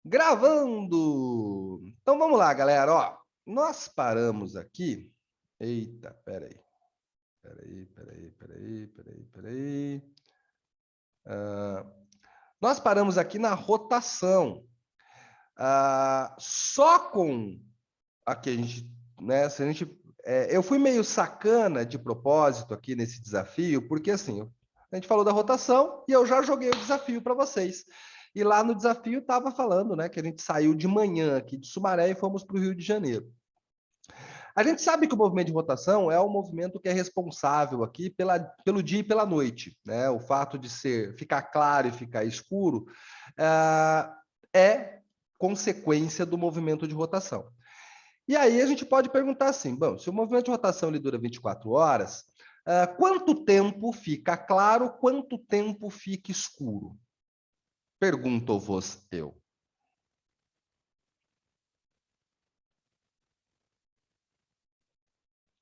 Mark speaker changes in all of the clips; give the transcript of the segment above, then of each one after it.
Speaker 1: Gravando! Então vamos lá, galera. Ó, nós paramos aqui. Eita, peraí. Peraí. Nós paramos aqui na rotação. Só com aqui a gente, né? Se a gente, eu fui meio sacana de propósito aqui nesse desafio, porque assim, a gente falou da rotação e eu já joguei o desafio para vocês. E lá no desafio estava falando, né, que a gente saiu de manhã aqui de Sumaré e fomos para o Rio de Janeiro. A gente sabe que o movimento de rotação é o movimento que é responsável aqui pelo dia e pela noite, né? O fato de ficar claro e ficar escuro é consequência do movimento de rotação. E aí a gente pode perguntar assim, bom, se o movimento de rotação ele dura 24 horas, quanto tempo fica claro, quanto tempo fica escuro? Pergunto-vos eu.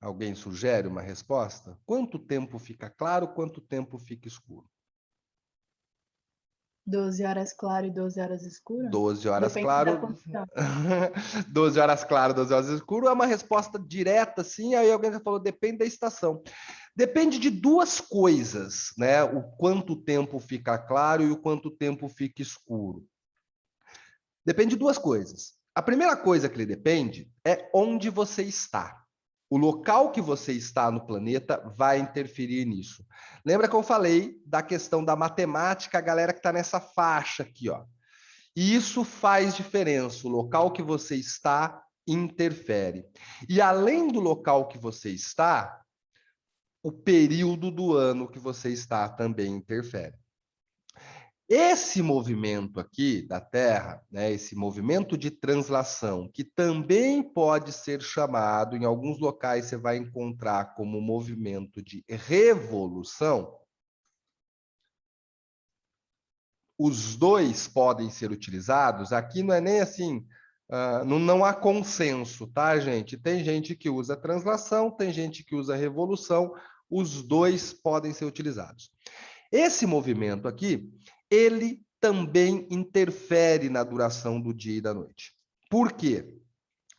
Speaker 1: Alguém sugere uma resposta? Quanto tempo fica claro, quanto tempo fica escuro?
Speaker 2: 12 horas claro e 12 horas escuro?
Speaker 1: 12 horas
Speaker 2: Depende da
Speaker 1: claro.
Speaker 2: condição.
Speaker 1: 12 horas claro, 12 horas escuro é uma resposta direta, sim. Aí alguém já falou, depende da estação. Depende de duas coisas, né? O quanto tempo fica claro e o quanto tempo fica escuro. Depende de duas coisas. A primeira coisa que ele depende é onde você está. O local que você está no planeta vai interferir nisso. Lembra que eu falei da questão da matemática, a galera que está nessa faixa aqui, ó. E isso faz diferença. O local que você está interfere. E além do local que você está, o período do ano que você está também interfere. Esse movimento aqui da Terra, né, esse movimento de translação, que também pode ser chamado, em alguns locais você vai encontrar como movimento de revolução, os dois podem ser utilizados. Aqui não é nem assim, não há consenso, tá, gente? Tem gente que usa translação, tem gente que usa revolução, os dois podem ser utilizados. Esse movimento aqui, ele também interfere na duração do dia e da noite. Por quê?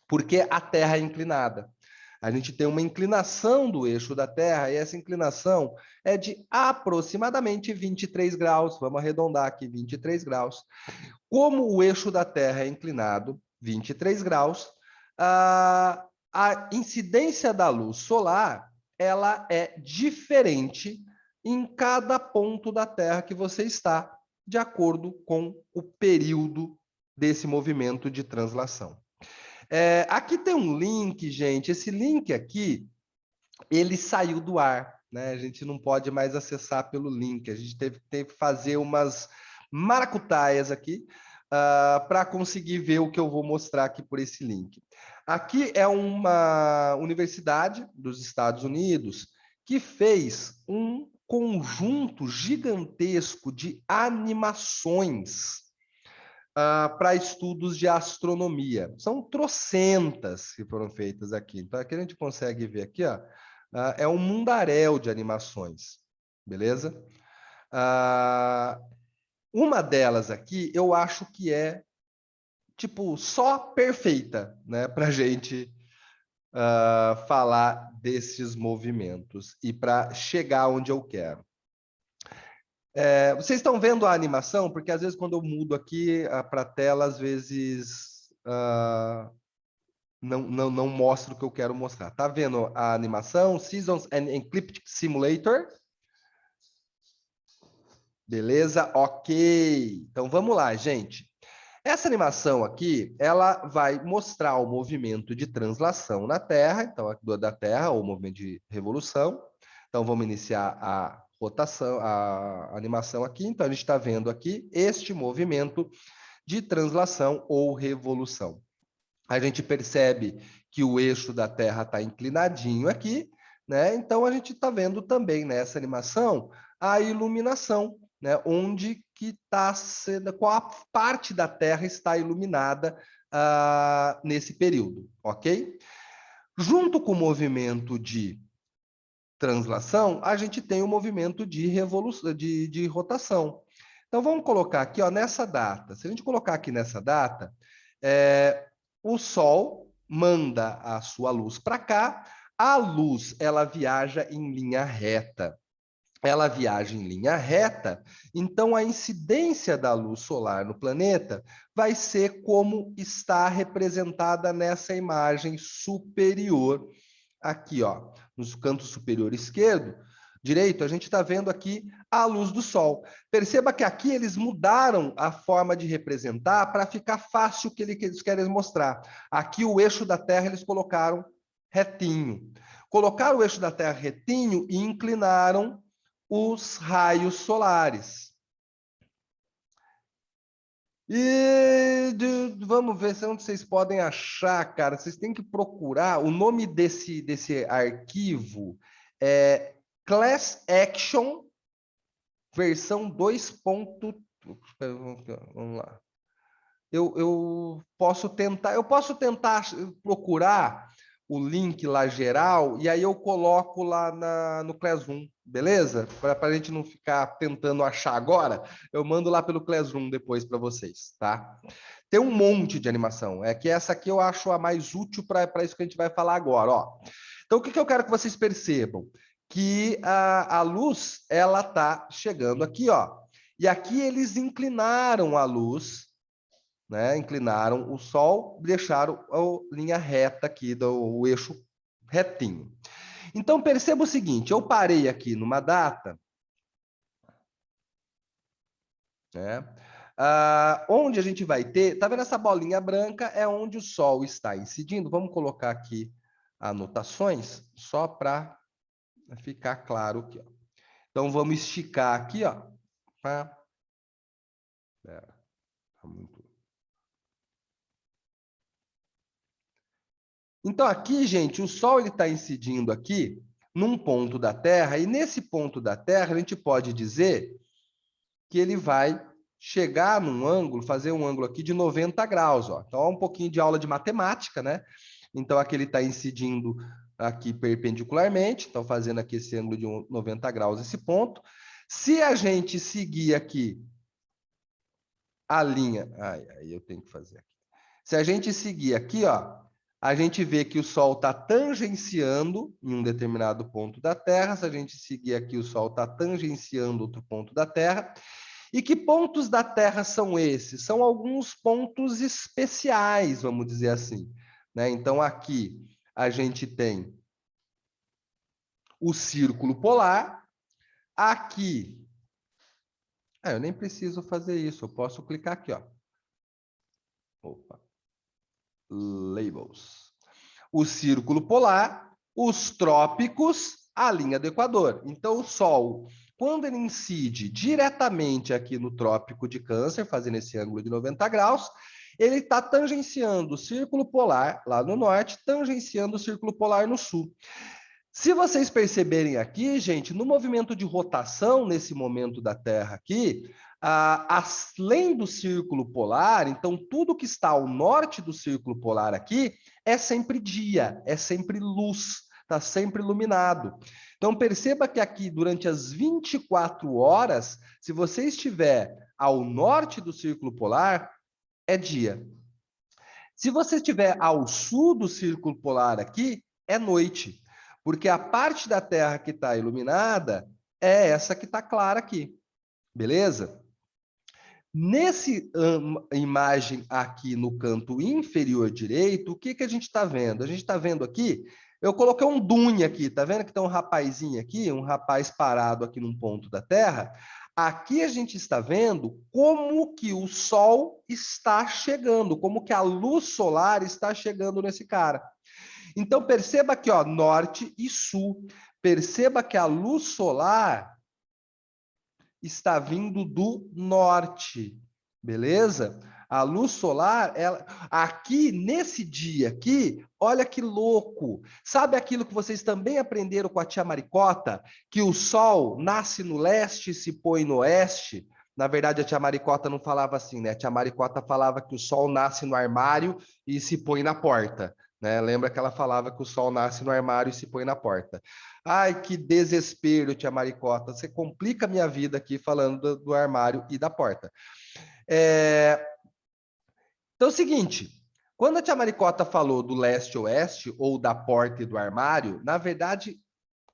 Speaker 1: Porque a Terra é inclinada. A gente tem uma inclinação do eixo da Terra, e essa inclinação é de aproximadamente 23 graus. Vamos arredondar aqui, 23 graus. Como o eixo da Terra é inclinado 23 graus, a incidência da luz solar ela é diferente em cada ponto da Terra que você está, de acordo com o período desse movimento de translação. Aqui tem um link, gente. Esse link aqui, ele saiu do ar, né? A gente não pode mais acessar pelo link. A gente teve que fazer umas maracutaias aqui para conseguir ver o que eu vou mostrar aqui por esse link. Aqui é uma universidade dos Estados Unidos que fez um conjunto gigantesco de animações para estudos de astronomia. São trocentas que foram feitas aqui. Então, aqui a gente consegue ver aqui, ó, é um mundaréu de animações, beleza? Uma delas aqui, eu acho que é, tipo, só perfeita, né, para a gente falar desses movimentos e para chegar onde eu quero. Vocês estão vendo a animação? Porque às vezes quando eu mudo aqui para a tela, às vezes não mostra o que eu quero mostrar. Tá vendo a animação? Seasons and Ecliptic Simulator. Beleza? Ok. Então vamos lá, gente. Essa animação aqui, ela vai mostrar o movimento de translação na Terra, então da Terra, ou o movimento de revolução. Então vamos iniciar a rotação, a animação aqui. Então a gente está vendo aqui este movimento de translação ou revolução. A gente percebe que o eixo da Terra está inclinadinho aqui, né? Então a gente está vendo também nessa animação a iluminação, né? Onde que está sendo, qual a parte da Terra está iluminada nesse período, ok? Junto com o movimento de translação, a gente tem o movimento de revolução, de rotação. Então, vamos colocar aqui, ó, nessa data. Se a gente colocar aqui nessa data, o Sol manda a sua luz para cá, a luz, ela viaja em linha reta. Ela viaja em linha reta, então a incidência da luz solar no planeta vai ser como está representada nessa imagem superior aqui, ó, no canto superior esquerdo, direito, a gente está vendo aqui a luz do Sol. Perceba que aqui eles mudaram a forma de representar para ficar fácil o que eles querem mostrar. Aqui o eixo da Terra eles colocaram retinho. Colocaram o eixo da Terra retinho e inclinaram os raios solares. Vamos ver onde vocês podem achar, cara. Vocês têm que procurar. O nome desse arquivo é Class Action versão 2. Vamos lá. Eu posso tentar procurar o link lá geral e aí eu coloco lá no Classroom, beleza? Para a gente não ficar tentando achar agora, eu mando lá pelo Classroom depois para vocês, tá? Tem um monte de animação, é que essa aqui eu acho a mais útil para isso que a gente vai falar agora, ó. Então, o que eu quero que vocês percebam? Que a luz, ela tá chegando aqui, ó. E aqui eles inclinaram a luz, né? Inclinaram o Sol, deixaram a linha reta aqui, o eixo retinho. Então, perceba o seguinte, eu parei aqui numa data, né? Onde a gente vai ter, tá vendo essa bolinha branca? É onde o Sol está incidindo. Vamos colocar aqui anotações, só para ficar claro aqui, ó. Então, vamos esticar aqui, ó. Tá muito. Então, aqui, gente, o Sol está incidindo aqui num ponto da Terra, e nesse ponto da Terra, a gente pode dizer que ele vai chegar num ângulo, fazer um ângulo aqui de 90 graus. Ó. Então, há um pouquinho de aula de matemática, né? Então, aqui ele está incidindo aqui perpendicularmente, então fazendo aqui esse ângulo de 90 graus, esse ponto. Se a gente seguir aqui a linha... aí eu tenho que fazer aqui. Se a gente seguir aqui, ó, a gente vê que o Sol está tangenciando em um determinado ponto da Terra. Se a gente seguir aqui, o Sol está tangenciando outro ponto da Terra. E que pontos da Terra são esses? São alguns pontos especiais, vamos dizer assim, né? Então, aqui a gente tem o círculo polar. Aqui... eu nem preciso fazer isso, eu posso clicar aqui, ó. Opa. Labels. O círculo polar, os trópicos, a linha do Equador. Então, o Sol, quando ele incide diretamente aqui no Trópico de Câncer, fazendo esse ângulo de 90 graus, ele está tangenciando o círculo polar lá no norte, tangenciando o círculo polar no sul. Se vocês perceberem aqui, gente, no movimento de rotação, nesse momento da Terra aqui, além do círculo polar, então tudo que está ao norte do círculo polar aqui é sempre dia, é sempre luz, está sempre iluminado. Então perceba que aqui, durante as 24 horas, se você estiver ao norte do círculo polar, é dia. Se você estiver ao sul do círculo polar aqui, é noite. Porque a parte da Terra que está iluminada é essa que está clara aqui. Beleza? Nesse imagem aqui no canto inferior direito, o que a gente está vendo? A gente está vendo aqui, eu coloquei um dune aqui, tá vendo que tem um rapazinho aqui, um rapaz parado aqui num ponto da Terra? Aqui a gente está vendo como que o Sol está chegando, como que a luz solar está chegando nesse cara. Então, perceba aqui, ó, norte e sul. Perceba que a luz solar está vindo do norte, beleza? A luz solar, ela, aqui, nesse dia aqui, olha que louco. Sabe aquilo que vocês também aprenderam com a tia Maricota? Que o sol nasce no leste e se põe no oeste? Na verdade, a tia Maricota não falava assim, né? A tia Maricota falava que o sol nasce no armário e se põe na porta. né? Lembra que ela falava que o sol nasce no armário e se põe na porta. Ai, que desespero, tia Maricota. Você complica a minha vida aqui falando do armário e da porta. Então é o seguinte, quando a tia Maricota falou do leste-oeste, ou da porta e do armário, na verdade,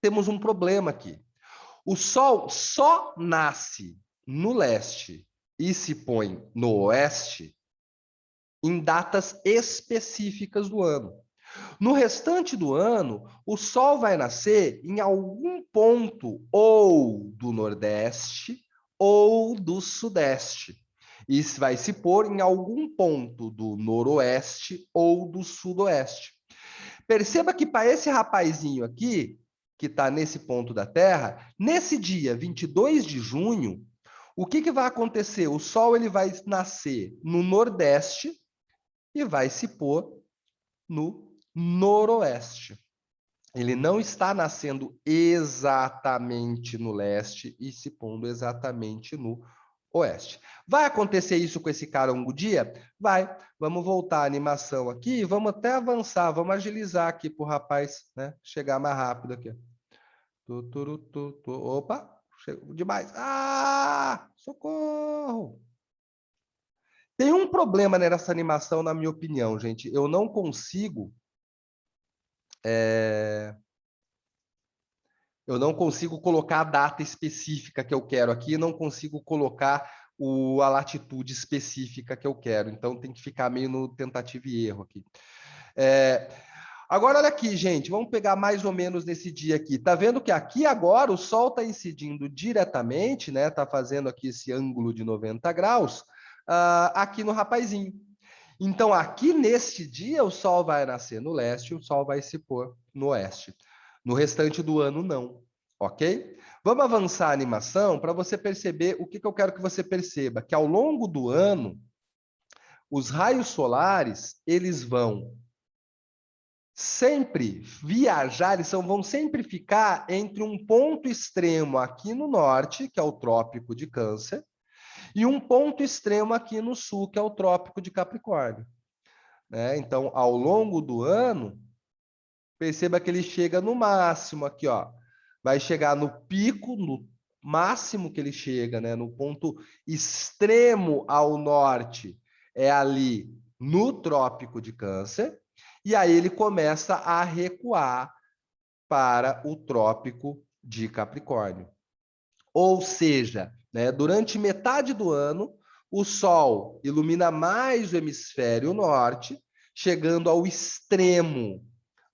Speaker 1: temos um problema aqui. O sol só nasce no leste e se põe no oeste em datas específicas do ano. No restante do ano, o sol vai nascer em algum ponto ou do nordeste ou do sudeste. E vai se pôr em algum ponto do noroeste ou do sudoeste. Perceba que para esse rapazinho aqui, que está nesse ponto da Terra, nesse dia 22 de junho, o que vai acontecer? O Sol ele vai nascer no Nordeste e vai se pôr no Noroeste. Ele não está nascendo exatamente no leste e se pondo exatamente no oeste. Vai acontecer isso com esse cara um dia? Vai. Vamos voltar à animação aqui, vamos até avançar, vamos agilizar aqui para o rapaz, né, chegar mais rápido aqui. Opa, chegou demais. Ah, socorro! Tem um problema nessa animação, na minha opinião, gente. Eu não consigo... Eu não consigo colocar a data específica que eu quero aqui, não consigo colocar a latitude específica que eu quero. Então, tem que ficar meio no tentativa e erro aqui. Agora, olha aqui, gente, vamos pegar mais ou menos nesse dia aqui. Tá vendo que aqui agora o Sol está incidindo diretamente, né? Tá fazendo aqui esse ângulo de 90 graus, aqui no rapazinho. Então, aqui neste dia, o Sol vai nascer no leste e o Sol vai se pôr no oeste. No restante do ano, não. Ok? Vamos avançar a animação para você perceber o que eu quero que você perceba. Que ao longo do ano, os raios solares, eles vão sempre viajar, vão sempre ficar entre um ponto extremo aqui no norte, que é o Trópico de Câncer, e um ponto extremo aqui no sul, que é o Trópico de Capricórnio. Então, ao longo do ano, perceba que ele chega no máximo aqui, ó. Vai chegar no pico, no máximo que ele chega, né? No ponto extremo ao norte, é ali no Trópico de Câncer, e aí ele começa a recuar para o Trópico de Capricórnio. Ou seja, né, durante metade do ano, o Sol ilumina mais o hemisfério norte, chegando ao extremo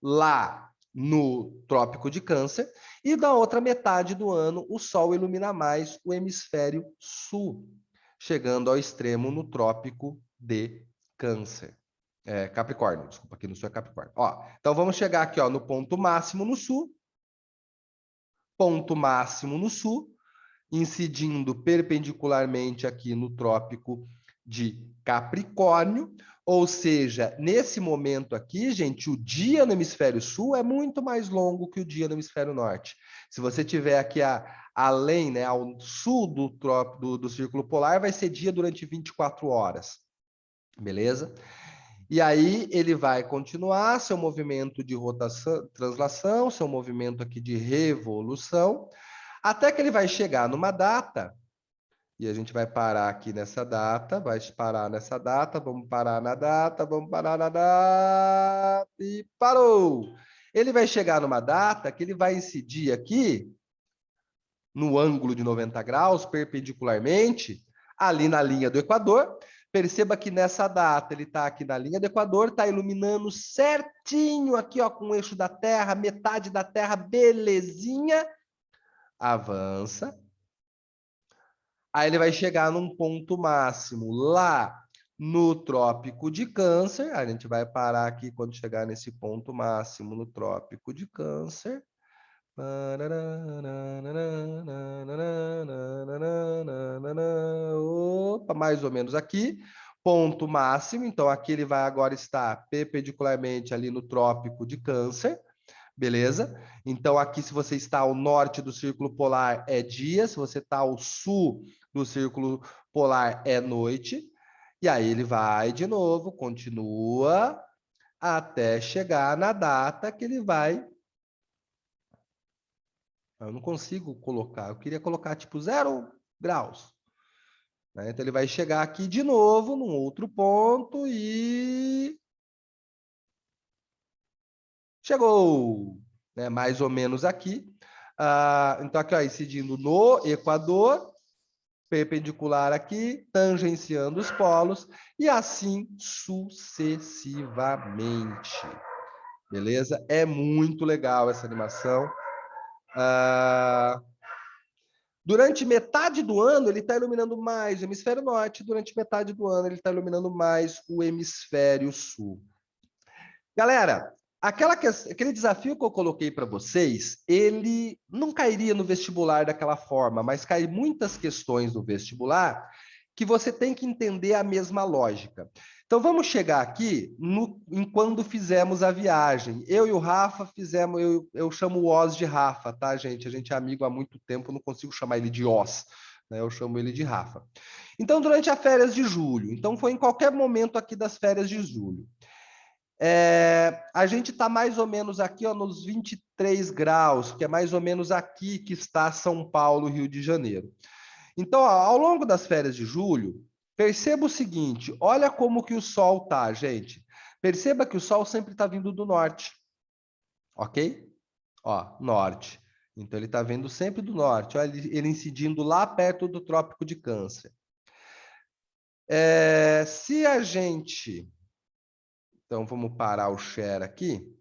Speaker 1: lá no Trópico de Câncer, e da outra metade do ano, o Sol ilumina mais o hemisfério sul, chegando ao extremo no Trópico de Câncer. Capricórnio, desculpa, aqui no sul é Capricórnio. Ó, então vamos chegar aqui, ó, no ponto máximo no sul, incidindo perpendicularmente aqui no Trópico de Capricórnio, ou seja, nesse momento aqui, gente, o dia no hemisfério sul é muito mais longo que o dia no hemisfério norte. Se você tiver aqui além, né, ao sul do Círculo Polar, vai ser dia durante 24 horas, beleza? E aí ele vai continuar seu movimento de rotação, translação, seu movimento aqui de revolução, até que ele vai chegar numa data, e a gente vai parar aqui nessa data, vai parar nessa data, vamos parar na data, vamos parar na data, e parou! Ele vai chegar numa data que ele vai incidir aqui, no ângulo de 90 graus, perpendicularmente, ali na linha do Equador. Perceba que nessa data ele está aqui na linha do Equador, está iluminando certinho aqui, ó, com o eixo da Terra, metade da Terra, belezinha. Avança. Aí ele vai chegar num ponto máximo lá no Trópico de Câncer. A gente vai parar aqui quando chegar nesse ponto máximo no Trópico de Câncer. Opa, mais ou menos aqui. Ponto máximo. Então, aqui ele vai agora estar perpendicularmente ali no Trópico de Câncer. Beleza? Então, aqui, se você está ao norte do Círculo Polar, é dia. Se você está ao sul do Círculo Polar, é noite. E aí ele vai de novo, continua até chegar na data que ele vai... Eu não consigo colocar, eu queria colocar tipo 0 graus. Né? Então ele vai chegar aqui de novo, num outro ponto e... chegou! Né? Mais ou menos aqui. Então aqui, ó, incidindo no Equador, perpendicular aqui, tangenciando os polos, e assim sucessivamente. Beleza? É muito legal essa animação. Durante metade do ano, ele está iluminando mais o hemisfério norte, durante metade do ano, ele está iluminando mais o hemisfério sul. Galera, aquele desafio que eu coloquei para vocês, ele não cairia no vestibular daquela forma, mas cai muitas questões no vestibular que você tem que entender a mesma lógica. Então, vamos chegar aqui em quando fizemos a viagem. Eu e o Rafa fizemos, eu chamo o Oz de Rafa, tá, gente? A gente é amigo há muito tempo, não consigo chamar ele de Oz, né? Eu chamo ele de Rafa. Então, durante as férias de julho, então foi em qualquer momento aqui das férias de julho. A gente está mais ou menos aqui, ó, nos 23 graus, que é mais ou menos aqui que está São Paulo, Rio de Janeiro. Então, ó, ao longo das férias de julho, perceba o seguinte, olha como que o sol tá, gente. Perceba que o sol sempre está vindo do norte, ok? Ó, norte. Então, ele está vindo sempre do norte, olha ele incidindo lá perto do Trópico de Câncer. Se a gente... Então, vamos parar o share aqui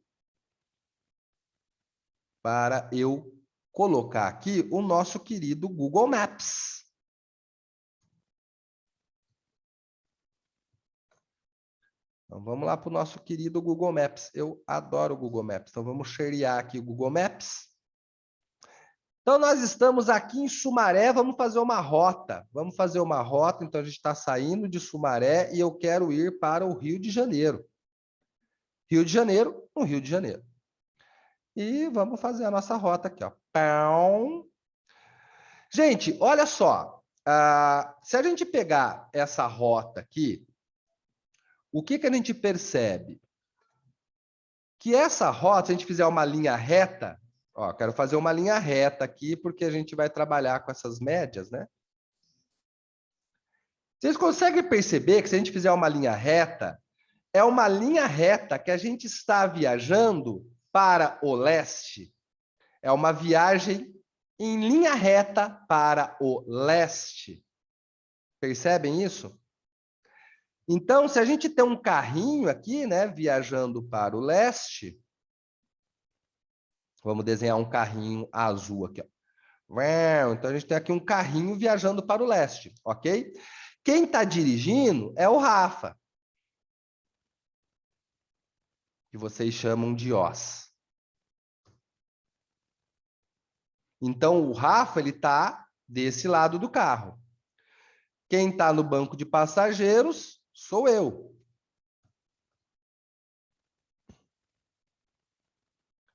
Speaker 1: para eu colocar aqui o nosso querido Google Maps. Então, vamos lá para o nosso querido Google Maps. Eu adoro o Google Maps. Então, vamos sharear aqui o Google Maps. Então, nós estamos aqui em Sumaré, vamos fazer uma rota. Vamos fazer uma rota, então a gente está saindo de Sumaré e eu quero ir para o Rio de Janeiro. Rio de Janeiro, no Rio de Janeiro. E vamos fazer a nossa rota aqui, ó. Gente, olha só. Se a gente pegar essa rota aqui, o que a gente percebe? Que essa rota, se a gente fizer uma linha reta, ó, quero fazer uma linha reta aqui, porque a gente vai trabalhar com essas médias, né? Vocês conseguem perceber que se a gente fizer uma linha reta, é uma linha reta que a gente está viajando para o leste. É uma viagem em linha reta para o leste. Percebem isso? Então, se a gente tem um carrinho aqui, né, viajando para o leste, vamos desenhar um carrinho azul aqui, ó. Então, a gente tem aqui um carrinho viajando para o leste, ok? Quem está dirigindo é o Rafa, que vocês chamam de Oz. Então, o Rafa, ele está desse lado do carro. Quem está no banco de passageiros sou eu.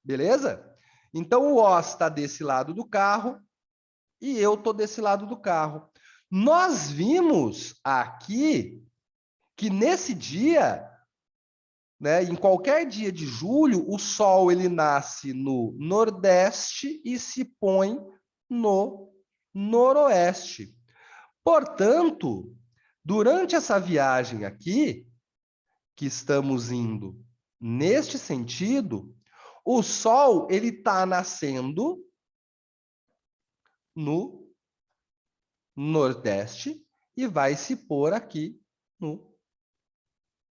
Speaker 1: Beleza? Então, o Oz está desse lado do carro e eu estou desse lado do carro. Nós vimos aqui que nesse dia, né, em qualquer dia de julho, o Sol ele nasce no Nordeste e se põe no Noroeste. Portanto, durante essa viagem aqui, que estamos indo neste sentido, o Sol ele está nascendo no Nordeste e vai se pôr aqui no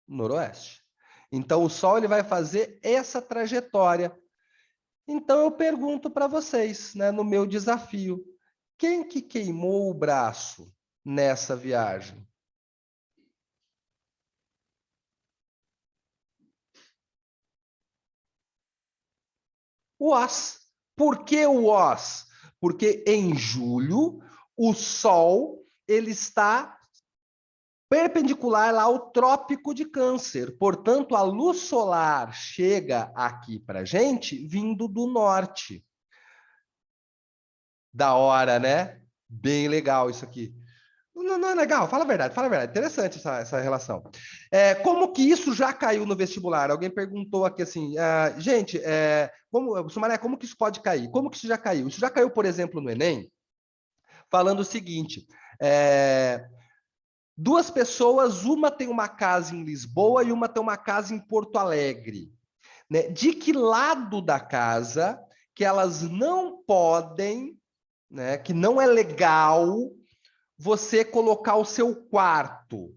Speaker 1: Noroeste. Então, o Sol ele vai fazer essa trajetória. Então, eu pergunto para vocês, né, no meu desafio, quem que queimou o braço nessa viagem? O Oz. Por que o Oz? Porque em julho, o Sol ele está perpendicular lá ao Trópico de Câncer. Portanto, a luz solar chega aqui para a gente vindo do norte. Da hora, né? Bem legal isso aqui. Não, não é legal, fala a verdade, fala a verdade. Interessante essa relação. Como que isso já caiu no vestibular? Alguém perguntou aqui assim, gente, Sumaré, como que isso pode cair? Como que isso já caiu? Isso já caiu, por exemplo, no Enem, falando o seguinte: duas pessoas, uma tem uma casa em Lisboa e uma tem uma casa em Porto Alegre. Né? De que lado da casa que elas não podem, né, que não é legal você colocar o seu quarto?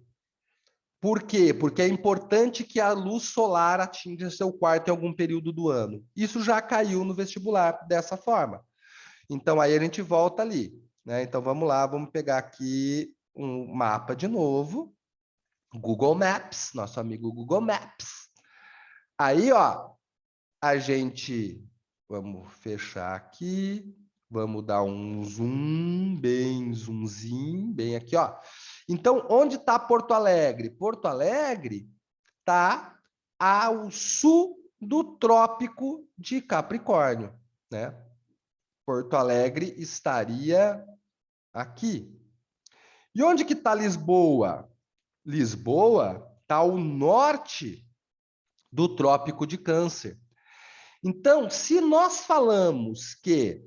Speaker 1: Por quê? Porque é importante que a luz solar atinja seu quarto em algum período do ano. Isso já caiu no vestibular dessa forma. Então, aí a gente volta ali. Né? Então, vamos lá, vamos pegar aqui um mapa de novo. Google Maps, nosso amigo Google Maps. Aí, ó, a gente... Vamos fechar aqui. Vamos dar um zoom, bem zoomzinho, bem aqui, ó. Então, onde está Porto Alegre? Porto Alegre está ao sul do Trópico de Capricórnio, né? Porto Alegre estaria aqui. E onde que está Lisboa? Lisboa está ao norte do Trópico de Câncer. Então, se nós falamos que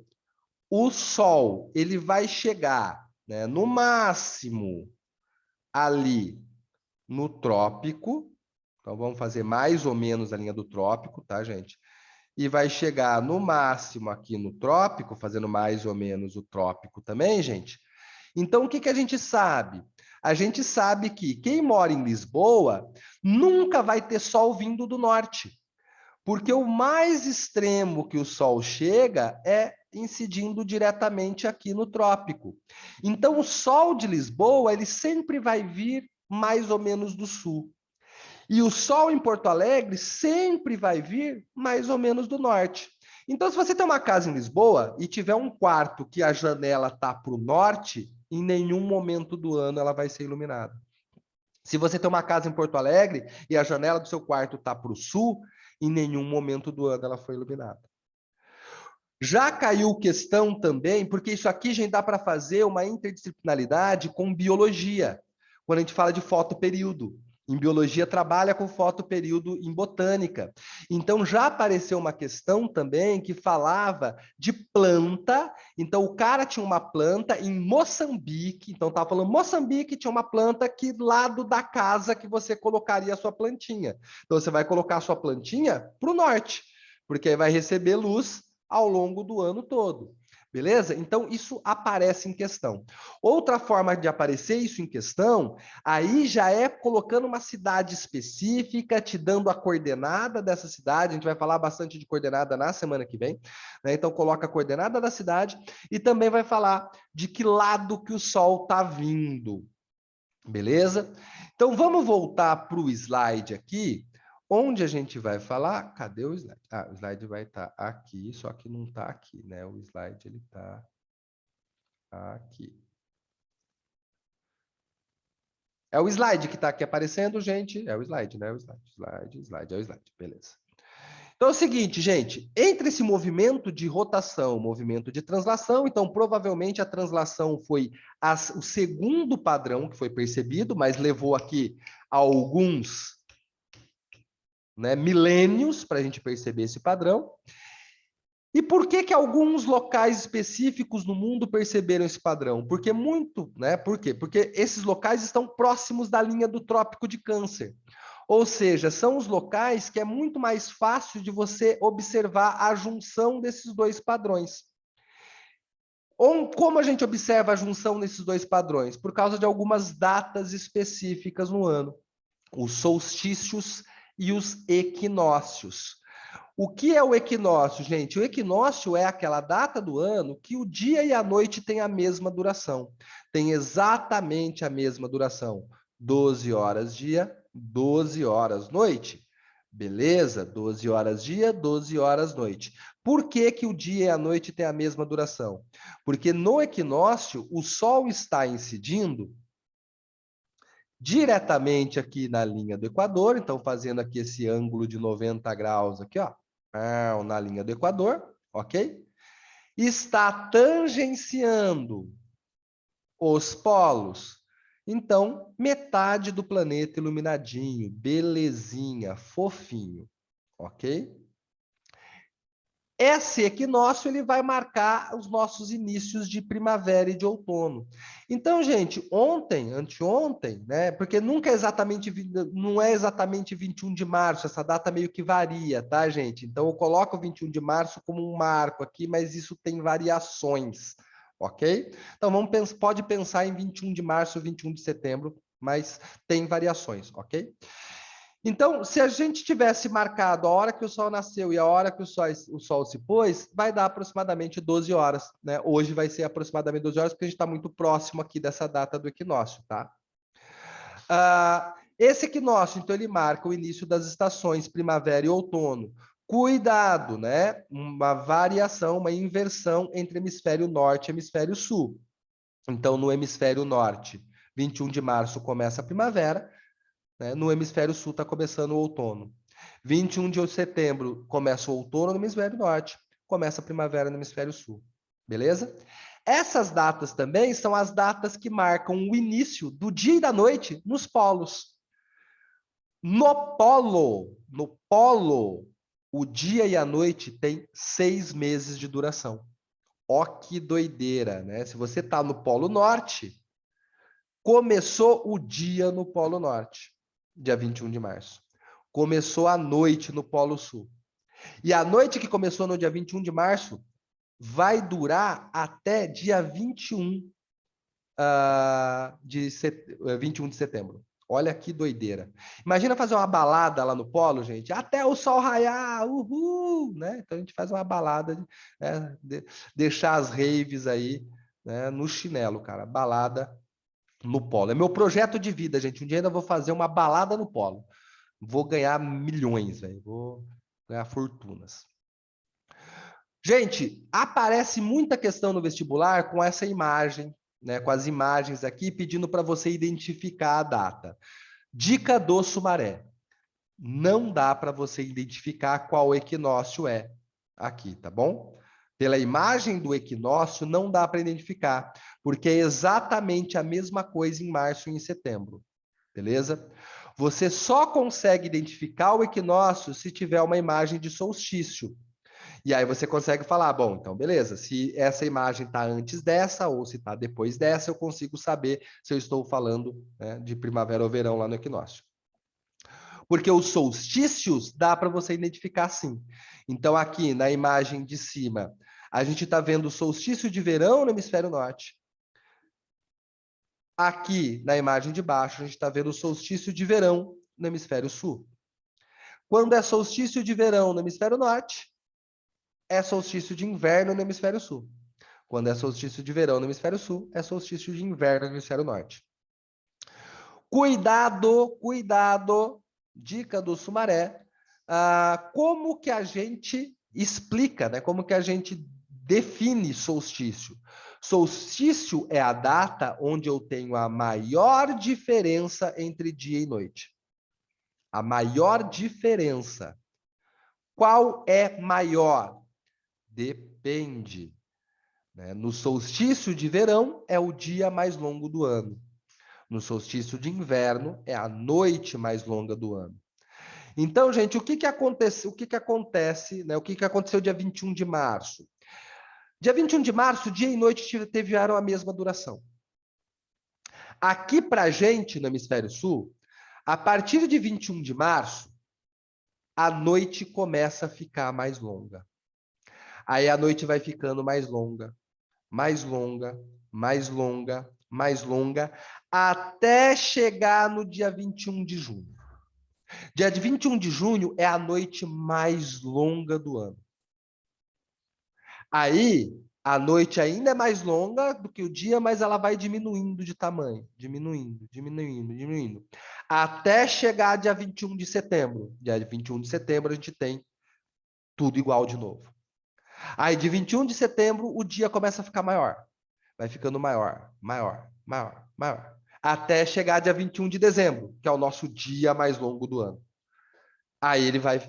Speaker 1: o Sol ele vai chegar, né, no máximo ali no trópico, então vamos fazer mais ou menos a linha do trópico, tá, gente? E vai chegar no máximo aqui no trópico, fazendo mais ou menos o trópico também, gente. Então, o que que a gente sabe? A gente sabe que quem mora em Lisboa nunca vai ter sol vindo do norte, porque o mais extremo que o sol chega é incidindo diretamente aqui no trópico. Então, o sol de Lisboa, ele sempre vai vir mais ou menos do sul. E o sol em Porto Alegre sempre vai vir mais ou menos do norte. Então, se você tem uma casa em Lisboa e tiver um quarto que a janela está para o norte, em nenhum momento do ano ela vai ser iluminada. Se você tem uma casa em Porto Alegre e a janela do seu quarto está para o sul, em nenhum momento do ano ela foi iluminada. Já caiu questão também, porque isso aqui, gente, dá para fazer uma interdisciplinaridade com biologia, quando a gente fala de fotoperíodo. Em biologia, trabalha com fotoperíodo em botânica. Então, já apareceu uma questão também que falava de planta. Então, o cara tinha uma planta em Moçambique. Então, estava falando Moçambique, tinha uma planta aqui do lado da casa que você colocaria a sua plantinha. Então, você vai colocar a sua plantinha para o norte, porque aí vai receber luz ao longo do ano todo. Beleza? Então, isso aparece em questão. Outra forma de aparecer isso em questão, aí já é colocando uma cidade específica, te dando a coordenada dessa cidade. A gente vai falar bastante de coordenada na semana que vem. Né? Então, coloca a coordenada da cidade e também vai falar de que lado que o sol está vindo. Beleza? Então, vamos voltar para o slide aqui, onde a gente vai falar... Cadê o slide? Ah, o slide vai estar aqui, só que não está aqui, né? O slide, ele está aqui. É o slide que está aqui aparecendo, gente. É o slide, né? O slide, é o slide. Beleza. Então é o seguinte, gente. Entre esse movimento de rotação, movimento de translação, então provavelmente a translação foi o segundo padrão que foi percebido, mas levou aqui alguns, né, milênios para a gente perceber esse padrão. E por que que alguns locais específicos no mundo perceberam esse padrão? Porque né? Por quê? Porque esses locais estão próximos da linha do Trópico de Câncer. Ou seja, são os locais que é muito mais fácil de você observar a junção desses dois padrões. Como a gente observa a junção desses dois padrões? Por causa de algumas datas específicas no ano. Os solstícios e os equinócios. O que é o equinócio, gente? O equinócio é aquela data do ano que o dia e a noite têm a mesma duração. Tem exatamente a mesma duração. 12 horas dia, 12 horas noite. Beleza? 12 horas dia, 12 horas noite. Por que que o dia e a noite têm a mesma duração? Porque no equinócio, o Sol está incidindo diretamente aqui na linha do Equador, então fazendo aqui esse ângulo de 90 graus aqui, ó, na linha do Equador, ok? Está tangenciando os polos. Então, metade do planeta iluminadinho, belezinha, fofinho, ok? Esse equinócio ele vai marcar os nossos inícios de primavera e de outono. Então, gente, ontem, anteontem, né? Porque nunca é exatamente, não é exatamente 21 de março, essa data meio que varia, tá, gente? Então, eu coloco o 21 de março como um marco aqui, mas isso tem variações, ok? Então, pode pensar em 21 de março, 21 de setembro, mas tem variações, ok? Então, se a gente tivesse marcado a hora que o Sol nasceu e a hora que o Sol se pôs, vai dar aproximadamente 12 horas, né? Hoje vai ser aproximadamente 12 horas, porque a gente está muito próximo aqui dessa data do equinócio, tá? Esse equinócio, então, ele marca o início das estações primavera e outono. Cuidado, né? Uma variação, uma inversão entre hemisfério norte e hemisfério sul. Então, no hemisfério norte, 21 de março começa a primavera, né? No hemisfério sul está começando o outono. 21 de setembro começa o outono no hemisfério norte, começa a primavera no hemisfério sul. Beleza? Essas datas também são as datas que marcam o início do dia e da noite nos polos. No polo, o dia e a noite tem 6 meses de duração. Ó que doideira, né? Se você está no Polo Norte, começou o dia no Polo Norte, dia 21 de março. Começou a noite no Polo Sul. E a noite que começou no dia 21 de março vai durar até dia 21, 21 de setembro. Olha que doideira. Imagina fazer uma balada lá no Polo, gente, até o sol raiar, uhul, né? Então a gente faz uma balada, né? Deixar as raves aí, né? No chinelo, cara. Balada no Polo. É meu projeto de vida, gente. Um dia ainda vou fazer uma balada no Polo. Vou ganhar milhões, velho. Vou ganhar fortunas. Gente, aparece muita questão no vestibular com essa imagem, né? Com as imagens aqui, pedindo para você identificar a data. Dica do Sumaré. Não dá para você identificar qual equinócio é aqui, tá bom? Pela imagem do equinócio, não dá para identificar, porque é exatamente a mesma coisa em março e em setembro, beleza? Você só consegue identificar o equinócio se tiver uma imagem de solstício. E aí você consegue falar, bom, então beleza, se essa imagem está antes dessa ou se está depois dessa, eu consigo saber se eu estou falando, né, de primavera ou verão lá no equinócio. Porque os solstícios dá para você identificar sim. Então, aqui na imagem de cima, a gente está vendo o solstício de verão no hemisfério norte. Aqui na imagem de baixo, a gente está vendo o solstício de verão no hemisfério sul. Quando é solstício de verão no hemisfério norte, é solstício de inverno no hemisfério sul. Quando é solstício de verão no hemisfério sul, é solstício de inverno no hemisfério norte. Cuidado, cuidado, dica do Sumaré, como que a gente explica, né? Como que a gente define solstício? Solstício é a data onde eu tenho a maior diferença entre dia e noite. A maior diferença. Qual é maior? Depende, né? No solstício de verão é o dia mais longo do ano. No solstício de inverno é a noite mais longa do ano. Então, gente, o que acontece, né? O que aconteceu dia 21 de março? Dia 21 de março, dia e noite tiveram a mesma duração. Aqui pra gente, no hemisfério sul, a partir de 21 de março, a noite começa a ficar mais longa. Aí a noite vai ficando mais longa, mais longa, mais longa, mais longa, até chegar no dia 21 de junho. Dia 21 de junho é a noite mais longa do ano. Aí, a noite ainda é mais longa do que o dia, mas ela vai diminuindo de tamanho, diminuindo, diminuindo, diminuindo, até chegar dia 21 de setembro. Dia 21 de setembro a gente tem tudo igual de novo. Aí, de 21 de setembro, o dia começa a ficar maior. Vai ficando maior, maior, maior, maior. Até chegar dia 21 de dezembro, que é o nosso dia mais longo do ano. Aí ele vai...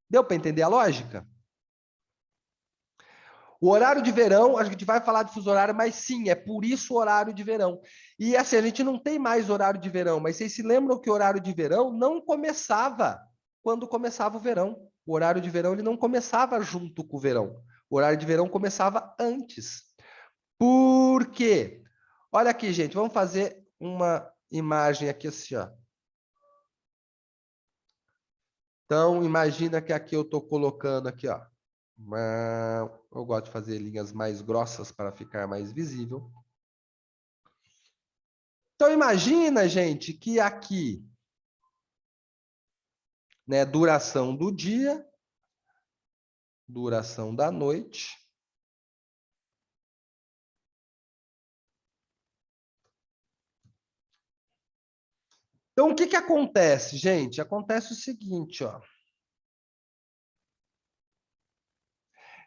Speaker 1: Deu para entender a lógica? O horário de verão, a gente vai falar de fuso horário, mas sim, é por isso o horário de verão. E assim, a gente não tem mais horário de verão, mas vocês se lembram que o horário de verão não começava quando começava o verão. O horário de verão ele não começava junto com o verão. O horário de verão começava antes. Por quê? Olha aqui, gente, vamos fazer uma imagem aqui assim, ó. Então, imagina que aqui eu estou colocando aqui, ó. Eu gosto de fazer linhas mais grossas para ficar mais visível. Então, imagina, gente, que aqui, né, duração do dia, duração da noite. Então, o que que acontece, gente? Acontece o seguinte, ó.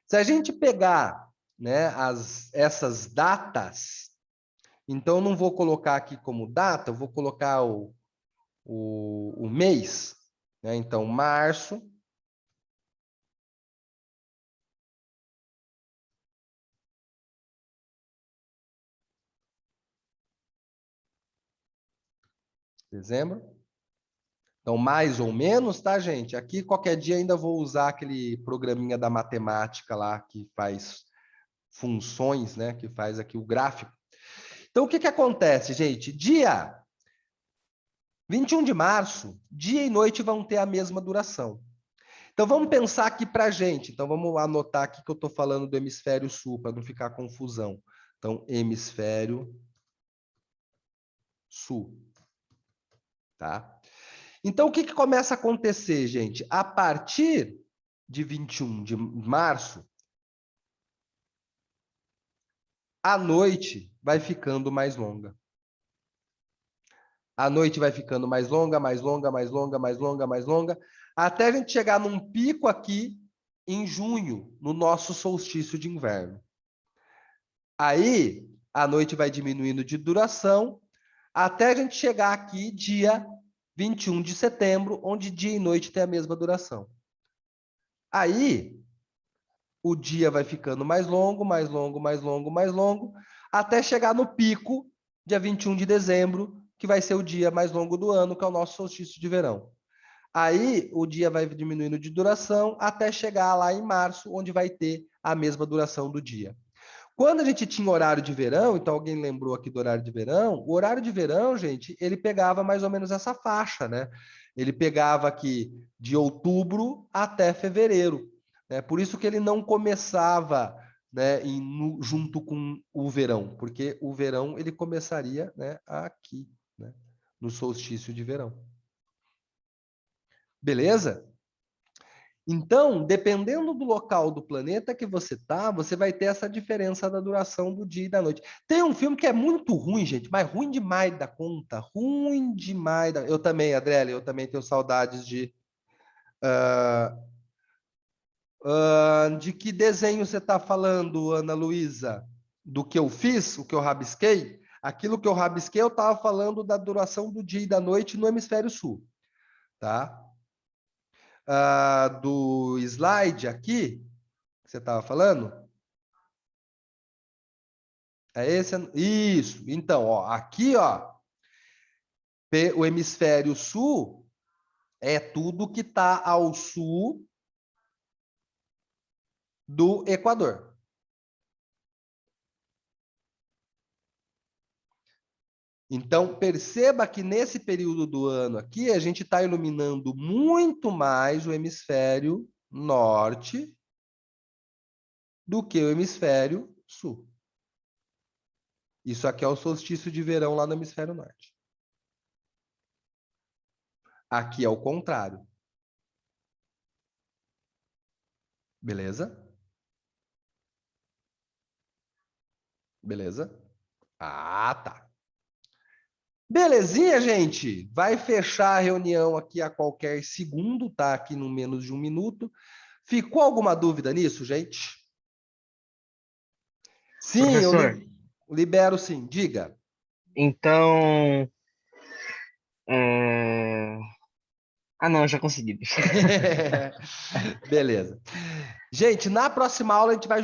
Speaker 1: Se a gente pegar, né, essas datas, então eu não vou colocar aqui como data, eu vou colocar o mês, né? Então, março, dezembro. Então, mais ou menos, tá, gente? Aqui, qualquer dia, ainda vou usar aquele programinha da matemática lá, que faz funções, né? Que faz aqui o gráfico. Então, o que que acontece, gente? Dia 21 de março, dia e noite vão ter a mesma duração. Então, vamos pensar aqui para gente. Então, vamos anotar aqui que eu estou falando do hemisfério sul, para não ficar confusão. Então, hemisfério sul. Tá? Então, o que que começa a acontecer, gente? A partir de 21 de março, a noite vai ficando mais longa. A noite vai ficando mais longa, mais longa, mais longa, mais longa, mais longa, até a gente chegar num pico aqui em junho, no nosso solstício de inverno. Aí, a noite vai diminuindo de duração, até a gente chegar aqui dia 21 de setembro, onde dia e noite tem a mesma duração. Aí, o dia vai ficando mais longo, mais longo, mais longo, mais longo, até chegar no pico, dia 21 de dezembro, que vai ser o dia mais longo do ano, que é o nosso solstício de verão. Aí o dia vai diminuindo de duração até chegar lá em março, onde vai ter a mesma duração do dia. Quando a gente tinha horário de verão, então alguém lembrou aqui do horário de verão, o horário de verão, gente, ele pegava mais ou menos essa faixa, né? Ele pegava aqui de outubro até fevereiro, né? Por isso que ele não começava, né, junto com o verão, porque o verão ele começaria, né, aqui, né, no solstício de verão. Beleza? Então, dependendo do local do planeta que você tá, você vai ter essa diferença da duração do dia e da noite. Tem um filme que é muito ruim, gente, mas ruim demais da conta. Ruim demais. Eu também, Adriele, eu também tenho saudades de. De que desenho você está falando, Ana Luísa? Do que eu fiz, o que eu rabisquei? Aquilo que eu rabisquei, eu estava falando da duração do dia e da noite no hemisfério sul, tá? Do slide aqui, que você estava falando, é esse? Isso. Então, ó, aqui, ó, o hemisfério sul é tudo que está ao sul do Equador. Então, perceba que nesse período do ano aqui, a gente está iluminando muito mais o hemisfério norte do que o hemisfério sul. Isso aqui é o solstício de verão lá no hemisfério norte. Aqui é o contrário. Beleza? Beleza? Ah, tá. Belezinha, gente? Vai fechar a reunião aqui a qualquer segundo, tá? Aqui no menos de um minuto. Ficou alguma dúvida nisso, gente? Sim, eu
Speaker 3: Professor,
Speaker 1: libero sim. Diga.
Speaker 3: então. Ah, não, já consegui.
Speaker 1: Beleza. Gente, na próxima aula a gente vai